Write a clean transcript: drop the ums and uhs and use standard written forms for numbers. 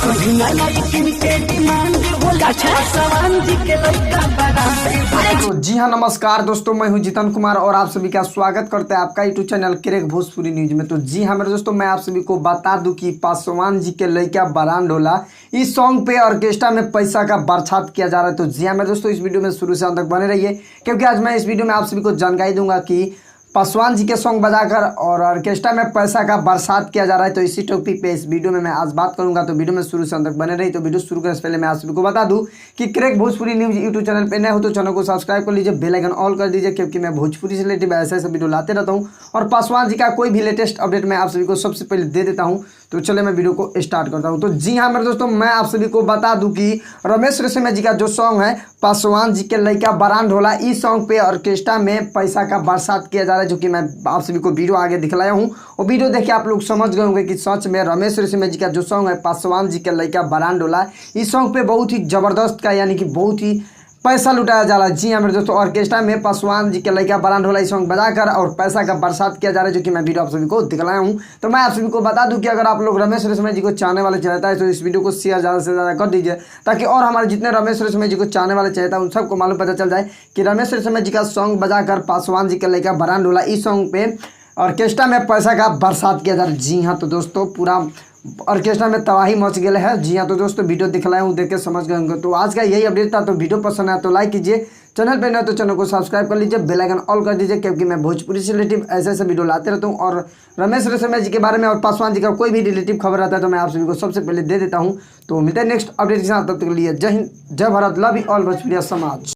तो जी हाँ, नमस्कार दोस्तों, मैं हूं जितन कुमार और आप सभी का स्वागत करते हैं आपका YouTube channel crack Bhojpuri news में। तो जी हाँ मेरे दोस्तों, मैं आप सभी को बता दूं कि पासवान जी के लड़का बरान ढोला इस सॉन्ग पे ऑर्केस्ट्रा में पैसा का बरसात किया जा रहा है। तो जी हाँ मेरे दोस्तों, इस वीडियो में शुरू से अंत तक बने रहिए, क्योंकि आज मैं इस वीडियो में आप सभी को जानकारी दूंगा कि पासवान जी के सॉन्ग बजाकर और ऑर्केस्ट्रा में पैसा का बरसात किया जा रहा है। तो इसी टॉपिक पे इस वीडियो में मैं आज बात करूंगा। तो वीडियो में शुरू से अंत तक बने रही। तो वीडियो शुरू करने से पहले मैं आप सभी को बता दूं कि crack Bhojpuri news YouTube channel पे नए हो तो चैनल को सब्सक्राइब कर लीजिए, बेल आइकन ऑल कर दीजिए, क्योंकि मैं भोजपुरी से रिलेटेड ऐसे ऐसे वीडियो लाते रहता हूँ और पासवान जी का कोई भी लेटेस्ट अपडेट मैं आप सभी को सबसे पहले दे देता हूँ। तो चले मैं वीडियो को स्टार्ट करता हूँ। तो जी हाँ मेरे दोस्तों, मैं आप सभी को बता दूं कि रमेश रेशमिया जी का जो सॉन्ग है पासवान जी के लड़का बरान ढोला, इस सॉन्ग पे ऑर्केस्ट्रा में पैसा का बरसात किया जा रहा है, जो कि मैं आप सभी को वीडियो आगे दिखलाया हूँ। और वीडियो देखिए आप लोग समझ गए होंगे कि सच में रमेश रेशमिया जी का जो सॉन्ग है पासवान जी के लड़का बरान ढोला, इस सॉन्ग पे बहुत ही जबरदस्त का यानी कि बहुत ही पैसा लुटाया जा रहा है। जी हाँ मेरे दोस्तों, ऑर्केस्ट्रा में पासवान जी के लड़का बरान ढोला इस सॉन्ग बजाकर और पैसा का बरसात किया जा रहा है, जो कि मैं वीडियो आप सभी को दिखलाया हूँ। तो मैं आप सभी को बता दूं कि अगर आप लोग रमेश रेशमिया जी को चाहने वाले चाहता है तो इस वीडियो को शेयर ज़्यादा से ज़्यादा कर दीजिए, ताकि और हमारे जितने रमेश रेशमिया जी को चाहने वाले चाहता है उन सबको मालूम पता चल जाए कि रमेश रेशमिया जी का सॉन्ग बजाकर पासवान जी के लड़का बरान ढोला इस सॉन्ग पे ऑर्केस्ट्रा में पैसा का बरसात किया जा रहा है। जी हाँ तो दोस्तों, पूरा ऑर्केस्ट्रा में तबाही मच गया है। जी हाँ तो दोस्तों, वीडियो दिखलाया हूँ, देख के समझ गए होंगे। तो आज का यही अपडेट था। तो वीडियो पसंद आया तो लाइक कीजिए, चैनल पे नए तो चैनल को सब्सक्राइब कर लीजिए, बेल आइकन ऑल कर दीजिए, क्योंकि मैं भोजपुरी से रिलेटिव ऐसे ऐसे वीडियो लाते रहता हूँ। और रमेश रेशमिया जी के बारे में और पासवान जी का कोई भी रिलेटिव खबर आता है तो मैं आप सभी को सबसे पहले दे देता हूँ। तो मिलते हैं नेक्स्ट अपडेट के साथ, तब तक के लिए जय हिंद, जय भारत, लव यू ऑल भोजपुरिया समाज।